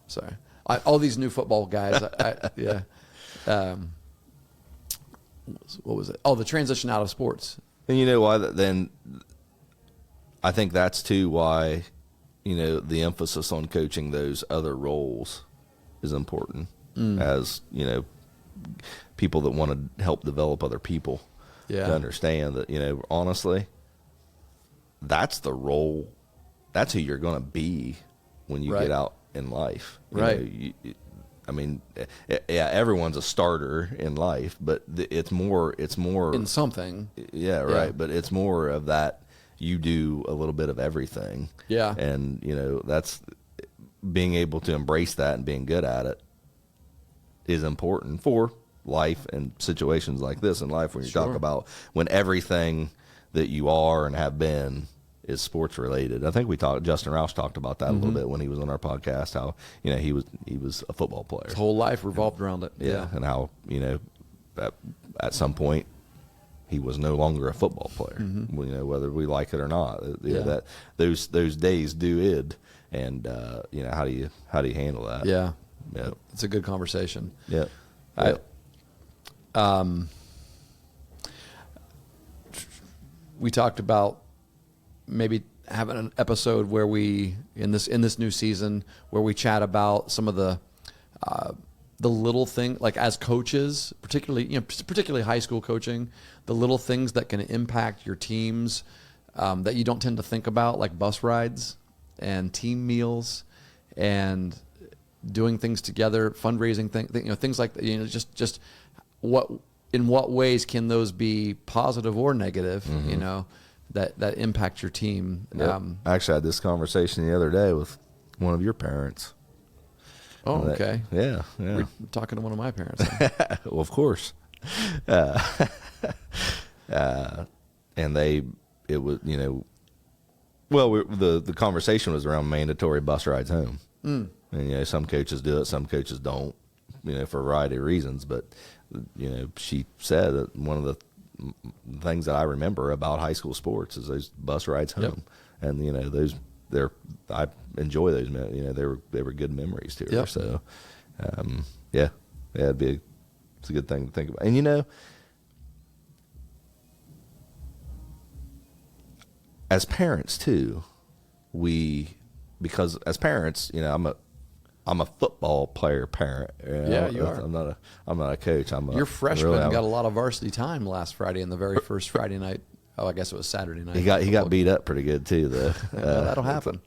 [SPEAKER 2] Sorry, all these new football guys. Yeah. What was it? Oh, the transition out of sports.
[SPEAKER 1] And you know why? Then I think that's too why the emphasis on coaching those other roles is important. As people that want to help develop other people to understand that honestly, that's the role. That's who you're going to be when you get out in life.
[SPEAKER 2] Right.
[SPEAKER 1] Everyone's a starter in life, but it's more
[SPEAKER 2] in something.
[SPEAKER 1] Yeah, right. Yeah. But it's more of that you do a little bit of everything.
[SPEAKER 2] Yeah.
[SPEAKER 1] And that's being able to embrace that and being good at it is important for life and situations like this in life when you talk about when everything that you are and have been is sports related. I think Justin Roush talked about that a little bit when he was on our podcast, how he was a football player.
[SPEAKER 2] His whole life revolved around it.
[SPEAKER 1] Yeah. And how at some point he was no longer a football player. Whether we like it or not. That those days do end, and how do you handle that?
[SPEAKER 2] Yeah.
[SPEAKER 1] Yeah,
[SPEAKER 2] it's a good conversation.
[SPEAKER 1] Yeah.
[SPEAKER 2] We talked about maybe having an episode where we in this new season where we chat about some of the little thing, like as coaches, particularly high school coaching, the little things that can impact your teams that you don't tend to think about, like bus rides and team meals and doing things together, fundraising things like that. Just in what ways can those be positive or negative? That impact your team.
[SPEAKER 1] Yep. I actually had this conversation the other day with one of your parents.
[SPEAKER 2] Oh, okay.
[SPEAKER 1] Yeah.
[SPEAKER 2] We're talking to one of my parents.
[SPEAKER 1] Well, of course. And it was the conversation was around mandatory bus rides home. And some coaches do it, some coaches don't, for a variety of reasons. But she said that one of the things that I remember about high school sports is those bus rides home, and I enjoy those. They were good memories to her.
[SPEAKER 2] Yep.
[SPEAKER 1] So, it's a good thing to think about. And as parents too, because as parents, I'm a football player parent.
[SPEAKER 2] Yeah, you are.
[SPEAKER 1] I'm not a coach.
[SPEAKER 2] Your freshman got a lot of varsity time last Friday in the very first Friday night. Oh, I guess it was Saturday night.
[SPEAKER 1] He got beat up pretty good too, though.
[SPEAKER 2] That'll happen.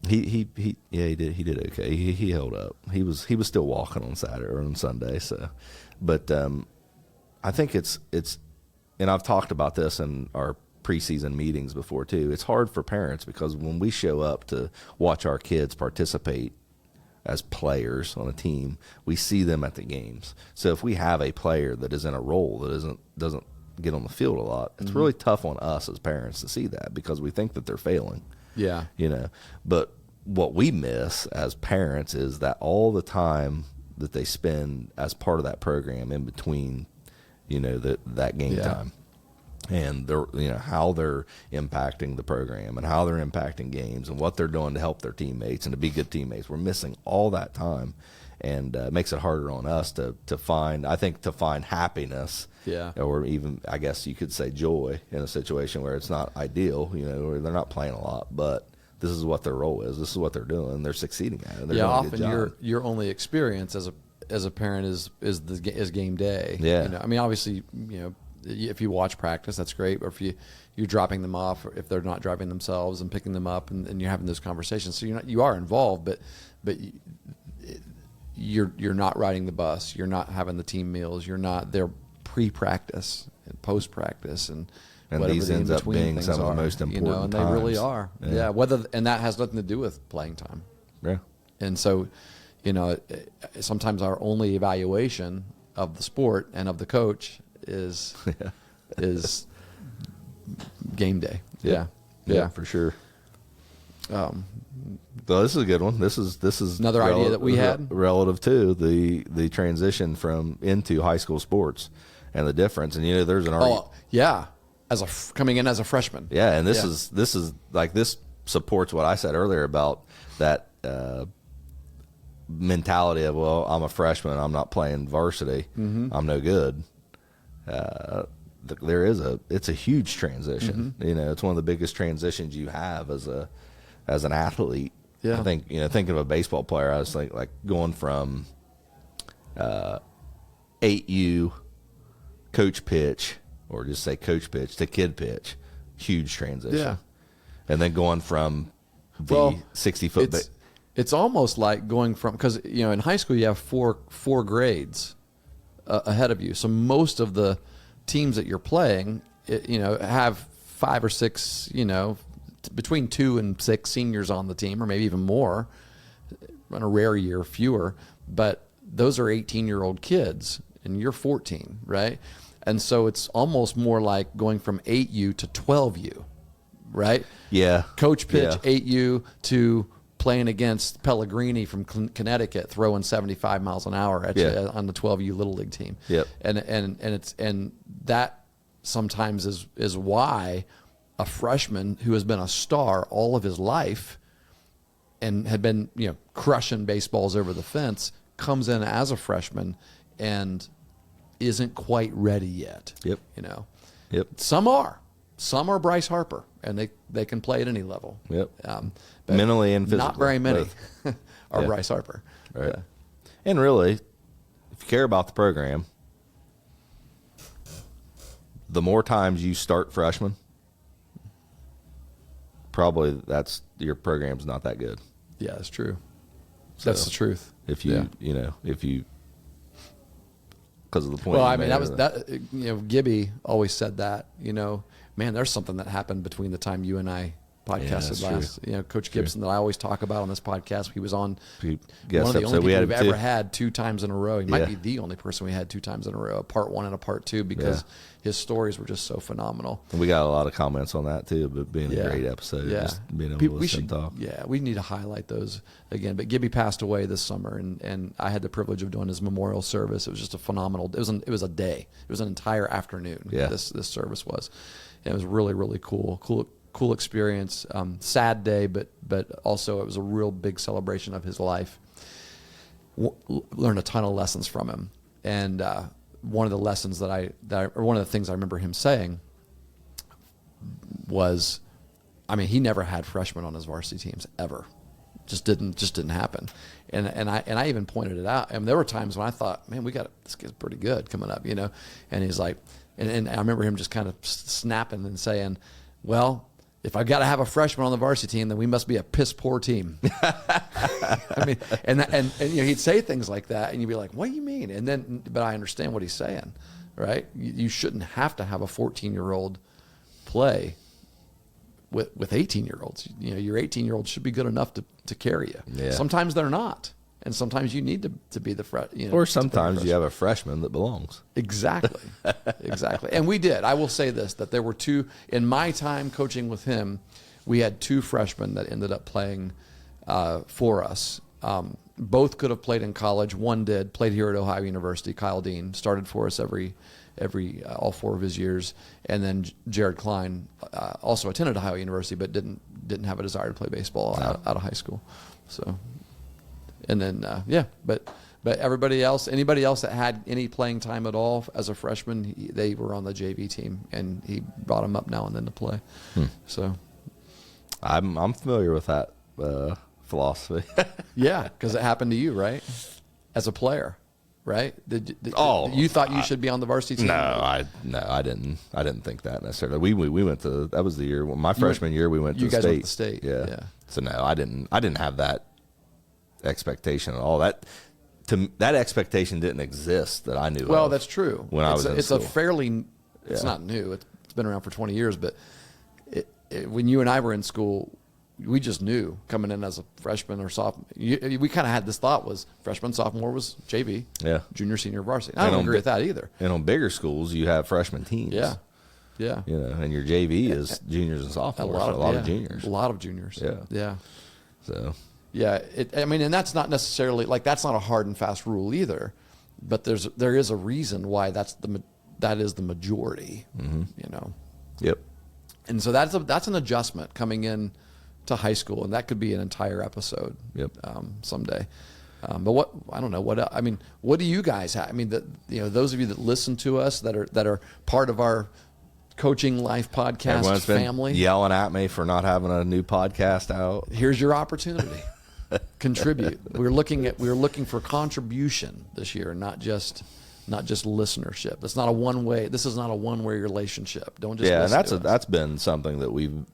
[SPEAKER 1] He did. He did okay. He held up. He was still walking on Saturday or on Sunday. So, but I think it's, and I've talked about this in our preseason meetings before too. It's hard for parents because when we show up to watch our kids participate as players on a team, we see them at the games. So if we have a player that is in a role that doesn't get on the field a lot, it's really tough on us as parents to see that because we think that they're failing.
[SPEAKER 2] Yeah.
[SPEAKER 1] But what we miss as parents is that all the time that they spend as part of that program in between, that game time. And they're, how they're impacting the program and how they're impacting games and what they're doing to help their teammates and to be good teammates. We're missing all that time, and it makes it harder on us to find happiness, or even, I guess you could say, joy in a situation where it's not ideal, where they're not playing a lot, but this is what their role is. This is what they're doing. They're succeeding at it. They're doing a good job.
[SPEAKER 2] Often your only experience as a parent is game day.
[SPEAKER 1] Yeah.
[SPEAKER 2] Obviously, if you watch practice, that's great. Or if you're dropping them off, or if they're not driving themselves and picking them up, and you're having those conversations, so you are involved, but you're not riding the bus, you're not having the team meals, you're not there pre-practice and post-practice and whatever
[SPEAKER 1] these
[SPEAKER 2] the
[SPEAKER 1] ends up
[SPEAKER 2] in-between
[SPEAKER 1] being
[SPEAKER 2] things
[SPEAKER 1] some of
[SPEAKER 2] are,
[SPEAKER 1] the most
[SPEAKER 2] you know,
[SPEAKER 1] important
[SPEAKER 2] and they really
[SPEAKER 1] times.
[SPEAKER 2] are. Yeah. And that has nothing to do with playing time.
[SPEAKER 1] Yeah.
[SPEAKER 2] And so, you know, sometimes our only evaluation of the sport and of the coach is is game day. Yeah.
[SPEAKER 1] Yeah, for sure. So this is a good one. This is
[SPEAKER 2] Another idea that we had.
[SPEAKER 1] relative to the transition from into high school sports and the difference. And you know, there's an argument.
[SPEAKER 2] Oh, yeah. Coming in as a freshman.
[SPEAKER 1] Yeah, and this is like, this supports what I said earlier about that mentality of, well, I'm a freshman, I'm not playing varsity, I'm no good. It's a huge transition. You know, it's one of the biggest transitions you have as an athlete.
[SPEAKER 2] Yeah.
[SPEAKER 1] I think, you know, thinking of a baseball player, I was like going from 8U coach pitch, or just say coach pitch, to kid pitch, huge transition.
[SPEAKER 2] Yeah.
[SPEAKER 1] And then going from the 60-foot.
[SPEAKER 2] It's almost like going from, because, you know, in high school you have four grades ahead of you. So most of the teams that you're playing, you know, have 5 or 6, you know, between 2 and 6 seniors on the team, or maybe even more. On a rare year, fewer. But those are 18-year-old kids, and you're 14, right? And so it's almost more like going from 8U to 12U, right?
[SPEAKER 1] Yeah.
[SPEAKER 2] Coach pitch,
[SPEAKER 1] Yeah.
[SPEAKER 2] 8U to playing against Pellegrini from Connecticut, throwing 75 miles an hour at you on the 12U Little League team.
[SPEAKER 1] Yep.
[SPEAKER 2] And that sometimes is why a freshman who has been a star all of his life and had been, you know, crushing baseballs over the fence, comes in as a freshman and isn't quite ready yet.
[SPEAKER 1] Yep.
[SPEAKER 2] You know.
[SPEAKER 1] Yep.
[SPEAKER 2] Some are Bryce Harper, and they can play at any level.
[SPEAKER 1] Yep.
[SPEAKER 2] But
[SPEAKER 1] Mentally and physically.
[SPEAKER 2] not very many
[SPEAKER 1] both.
[SPEAKER 2] are
[SPEAKER 1] Yeah.
[SPEAKER 2] Bryce Harper.
[SPEAKER 1] Right.
[SPEAKER 2] Yeah.
[SPEAKER 1] And really, if you care about the program, the more times you start freshman, probably your program's not that good.
[SPEAKER 2] Yeah, that's true. That's the truth.
[SPEAKER 1] If you, because of the point.
[SPEAKER 2] Well,
[SPEAKER 1] you
[SPEAKER 2] I mean,
[SPEAKER 1] made
[SPEAKER 2] that you know, Gibby always said that, you know, man, there's something that happened between the time you and I podcasted
[SPEAKER 1] that's
[SPEAKER 2] last.
[SPEAKER 1] true.
[SPEAKER 2] You know, Coach Gibson that I always talk about on this podcast. He was on
[SPEAKER 1] guest
[SPEAKER 2] one of the
[SPEAKER 1] episode.
[SPEAKER 2] only
[SPEAKER 1] We
[SPEAKER 2] people
[SPEAKER 1] had
[SPEAKER 2] we've
[SPEAKER 1] him too.
[SPEAKER 2] ever had 2 times in a row. He might
[SPEAKER 1] Yeah.
[SPEAKER 2] be the only person we had 2 times in a row, a part 1 and a part 2, because his stories were just so phenomenal.
[SPEAKER 1] And we got a lot of comments on that too, but being a great episode, just being able to listen and talk.
[SPEAKER 2] Yeah, we need to highlight those again. But Gibby passed away this summer, and I had the privilege of doing his memorial service. It was just a phenomenal. It was a day. It was an entire afternoon.
[SPEAKER 1] Yeah.
[SPEAKER 2] This service was. And it was really, really cool experience. Sad day, but also it was a real big celebration of his life. Learned a ton of lessons from him, and one of the lessons or one of the things I remember him saying was, I mean, he never had freshmen on his varsity teams ever. Just didn't happen. And I even pointed it out. And there were times when I thought, man, this kid's pretty good coming up, you know. And he's like, and I remember him just kind of snapping and saying, well, if I've got to have a freshman on the varsity team, then we must be a piss poor team. I mean, and you know, he'd say things like that, and you'd be like, what do you mean? But I understand what he's saying, right? You shouldn't have to have a 14-year-old play with 18-year-olds. You know, your 18-year-old should be good enough to carry you.
[SPEAKER 1] Yeah.
[SPEAKER 2] Sometimes they're not, and sometimes you need to be the
[SPEAKER 1] or sometimes you have a freshman that belongs.
[SPEAKER 2] Exactly. Exactly. And we did. I will say this, that there were 2, in my time coaching with him, we had 2 freshmen that ended up playing for us. Both could have played in college. One played here at Ohio University. Kyle Dean started for us every all 4 of his years. And then Jared Klein also attended Ohio University, but didn't have a desire to play baseball out of high school. So, and then, but everybody else, anybody else that had any playing time at all as a freshman, they were on the JV team, and he brought them up now and then to play. So,
[SPEAKER 1] I'm familiar with that philosophy.
[SPEAKER 2] yeah, because it happened to you, right? As a player, right? You thought you should be on the varsity team?
[SPEAKER 1] No, I didn't think that necessarily. We went to, that was the year, my freshman year, we went to
[SPEAKER 2] you
[SPEAKER 1] the
[SPEAKER 2] guys
[SPEAKER 1] state.
[SPEAKER 2] went to state, yeah.
[SPEAKER 1] So no, I didn't have that expectation at all. That that expectation didn't exist that I knew
[SPEAKER 2] Well,
[SPEAKER 1] of
[SPEAKER 2] that's true.
[SPEAKER 1] when I was in
[SPEAKER 2] it's
[SPEAKER 1] school.
[SPEAKER 2] a fairly, it's not new. It's been around for 20 years, but when you and I were in school, we just knew coming in as a freshman or sophomore. We kind of had this thought was freshman, sophomore was JV,
[SPEAKER 1] Yeah.
[SPEAKER 2] junior, senior, varsity. I
[SPEAKER 1] And
[SPEAKER 2] don't
[SPEAKER 1] on
[SPEAKER 2] agree with that either.
[SPEAKER 1] And on bigger schools, you have freshman teams.
[SPEAKER 2] Yeah.
[SPEAKER 1] You know, and your JV is juniors and sophomores. A lot of juniors.
[SPEAKER 2] A lot of juniors.
[SPEAKER 1] Yeah.
[SPEAKER 2] Yeah.
[SPEAKER 1] So,
[SPEAKER 2] Yeah. I mean, and that's not necessarily like that's not a hard and fast rule either, but there is a reason why that is the majority. You know.
[SPEAKER 1] yep.
[SPEAKER 2] And so that's an adjustment coming in to high school, and that could be an entire episode.
[SPEAKER 1] Yep.
[SPEAKER 2] Someday. But I don't know what I mean. What do you guys have? I mean, those of you that listen to us that are part of our Coaching Life podcast
[SPEAKER 1] Everyone's been
[SPEAKER 2] family,
[SPEAKER 1] yelling at me for not having a new podcast out.
[SPEAKER 2] here's your opportunity. Contribute. We're looking for contribution this year, not just listenership. It's not a one way. This is not a one way relationship. Don't just
[SPEAKER 1] Yeah, and
[SPEAKER 2] listen to us.
[SPEAKER 1] that's been something that we've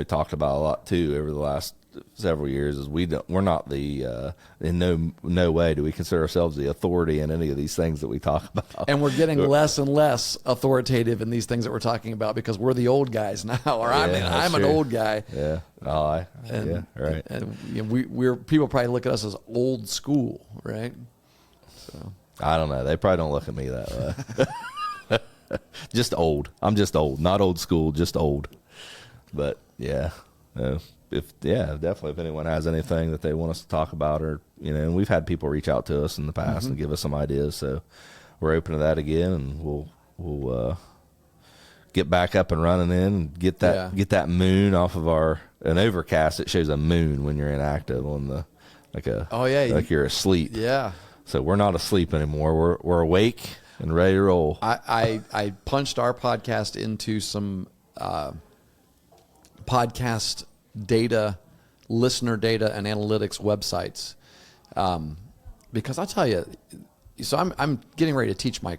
[SPEAKER 1] talked about a lot too over the last several years. Is we're not the in no way do we consider ourselves the authority in any of these things that we talk about.
[SPEAKER 2] And we're getting less and less authoritative in these things that we're talking about because we're the old guys now. Or I'm
[SPEAKER 1] that's
[SPEAKER 2] an
[SPEAKER 1] true.
[SPEAKER 2] old guy.
[SPEAKER 1] Yeah. Yeah. Right.
[SPEAKER 2] And we're people probably look at us as old school, right? So
[SPEAKER 1] I don't know. They probably don't look at me that way. Just old. I'm just old. Not old school. Just old. But yeah. Definitely. If anyone has anything that they want us to talk about, or and we've had people reach out to us in the past and give us some ideas, so we're open to that again, and we'll get back up and running in and get that moon off of an overcast. It shows a moon when you're inactive on the like you're asleep.
[SPEAKER 2] yeah.
[SPEAKER 1] So we're not asleep anymore. We're awake and ready to roll.
[SPEAKER 2] I punched our podcast into some podcast data, listener data, and analytics websites, because I'll tell you. So I'm getting ready to teach my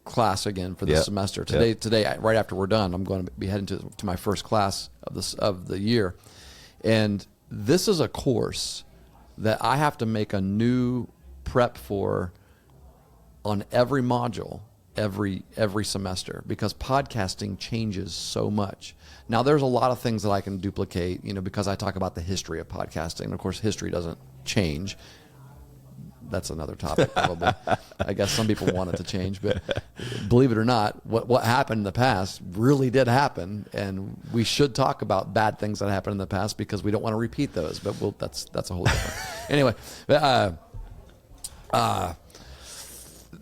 [SPEAKER 2] class again for this semester. Today, right after we're done, I'm going to be heading to my first class of the year, and this is a course that I have to make a new prep for on every module every semester, because podcasting changes so much. Now there's a lot of things that I can duplicate, because I talk about the history of podcasting. Of course, history doesn't change. That's another topic probably. I guess some people want it to change, but believe it or not, what happened in the past really did happen, and we should talk about bad things that happened in the past because we don't want to repeat those. But that's a whole different. Anyway,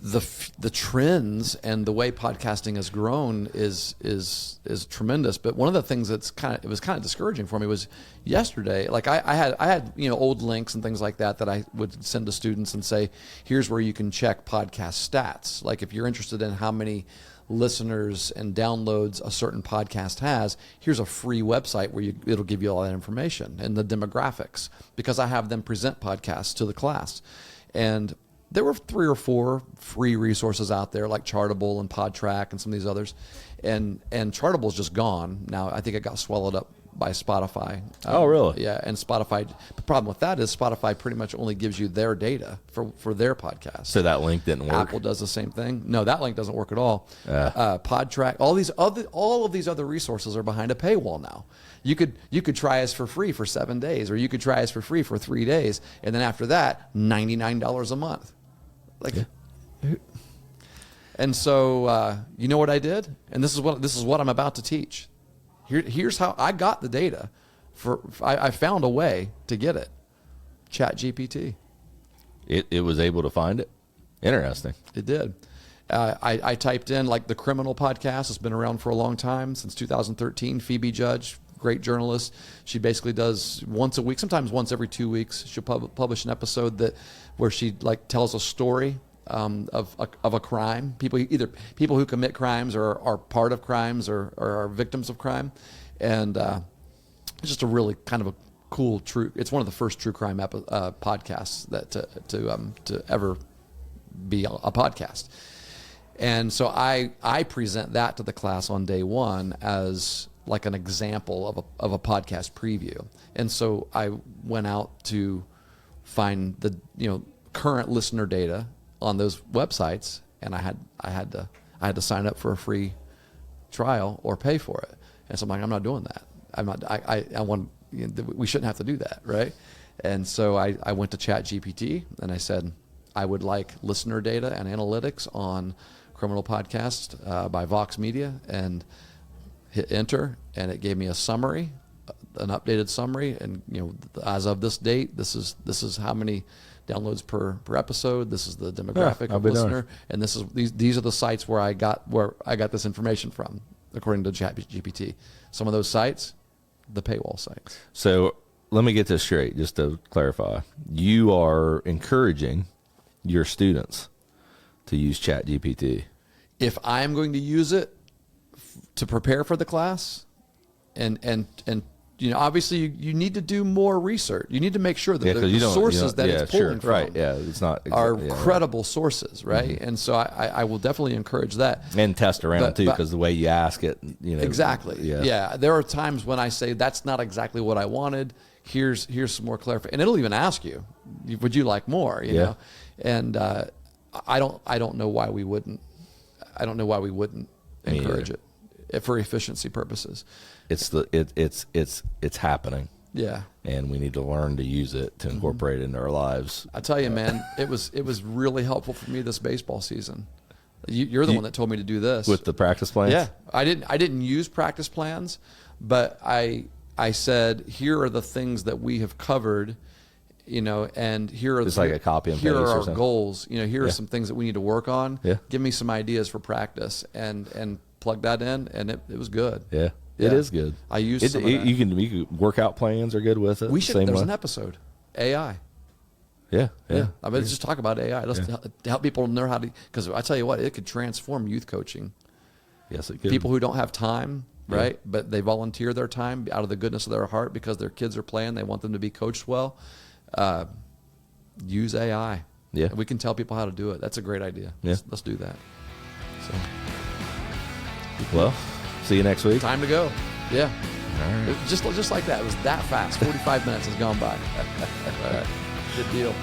[SPEAKER 2] the trends and the way podcasting has grown is tremendous. But one of the things it was kind of discouraging for me was yesterday. Like I had old links and things like that I would send to students and say, here's where you can check podcast stats. Like if you're interested in how many listeners and downloads a certain podcast has, here's a free website where it'll give you all that information and the demographics, because I have them present podcasts to the class. And there were 3 or 4 free resources out there like Chartable and PodTrack and some of these others. And Chartable's just gone. Now, I think it got swallowed up by Spotify.
[SPEAKER 1] Oh, really?
[SPEAKER 2] Yeah, and Spotify, the problem with that is Spotify pretty much only gives you their data for their podcast.
[SPEAKER 1] So that link didn't work?
[SPEAKER 2] Apple does the same thing. No, that link doesn't work at all. PodTrack, all of these other resources are behind a paywall now. You could try us for free for 7 days, or you could try us for free for 3 days, and then after that, $99 a month. And so you know what I did, and this is what I'm about to teach. Here's how I got the data. I found a way to get it. ChatGPT.
[SPEAKER 1] It was able to find it. Interesting.
[SPEAKER 2] It did. I typed in like the Criminal podcast. It's been around for a long time, since 2013. Phoebe Judge, great journalist. She basically does once a week, sometimes once every 2 weeks. She'll publish an episode where she like tells a story of a crime. People who commit crimes or are part of crimes or are victims of crime, and it's just a really kind of a cool true. It's one of the first true crime podcasts that to ever be a podcast. And so I present that to the class on day one as like an example of a podcast preview. And so I went out to find current listener data on those websites, and I had to sign up for a free trial or pay for it. And so I'm like, I'm not doing that. I want, we shouldn't have to do that, right? And so I went to ChatGPT and I said, I would like listener data and analytics on Criminal Podcast by Vox Media, and hit enter, and it gave me a summary, an updated summary, and as of this date, this is how many downloads per episode. This is the demographic of listener, and these are the sites where I got this information from, according to ChatGPT. Some of those sites, the paywall sites.
[SPEAKER 1] So let me get this straight, just to clarify. You are encouraging your students to use ChatGPT.
[SPEAKER 2] If I'm going to use it to prepare for the class, and obviously you need to do more research. You need to make sure that the sources that it's pulling from,
[SPEAKER 1] right? Yeah, it's not
[SPEAKER 2] are credible sources, right? Mm-hmm. And so I will definitely encourage that,
[SPEAKER 1] and test around too, because the way you ask it,
[SPEAKER 2] exactly. Yeah, there are times when I say that's not exactly what I wanted. Here's some more clarification, and it'll even ask you, would you like more? You know, and I don't know why we wouldn't. I don't know why we wouldn't encourage it for efficiency purposes.
[SPEAKER 1] It's happening.
[SPEAKER 2] Yeah.
[SPEAKER 1] And we need to learn to use it to incorporate it into our lives.
[SPEAKER 2] I tell you, man, it was really helpful for me this baseball season. You're the one that told me to do this
[SPEAKER 1] with the practice plans.
[SPEAKER 2] Yeah, I didn't use practice plans, but I said, here are the things that we have covered, and here are
[SPEAKER 1] like a copy and paste.
[SPEAKER 2] Here are
[SPEAKER 1] or
[SPEAKER 2] our
[SPEAKER 1] something.
[SPEAKER 2] goals. Here are some things that we need to work on.
[SPEAKER 1] Yeah.
[SPEAKER 2] Give me some ideas for practice, and plug that in, and it was good.
[SPEAKER 1] Yeah. It is good.
[SPEAKER 2] I used some of that.
[SPEAKER 1] You can workout plans are good with it.
[SPEAKER 2] There's an episode, AI.
[SPEAKER 1] Yeah.
[SPEAKER 2] I mean, let's just talk about AI. Let's help people know how to, because I tell you what, it could transform youth coaching.
[SPEAKER 1] Yes, it could.
[SPEAKER 2] People who don't have time, right? But they volunteer their time out of the goodness of their heart because their kids are playing. They want them to be coached well. Use AI.
[SPEAKER 1] Yeah.
[SPEAKER 2] And we can tell people how to do it. That's a great idea.
[SPEAKER 1] Yeah.
[SPEAKER 2] Let's do that. So.
[SPEAKER 1] Well, see you next week.
[SPEAKER 2] Time to go. Yeah.
[SPEAKER 1] All right.
[SPEAKER 2] Just like that. It was that fast. 45 minutes has gone by. All right. Good deal.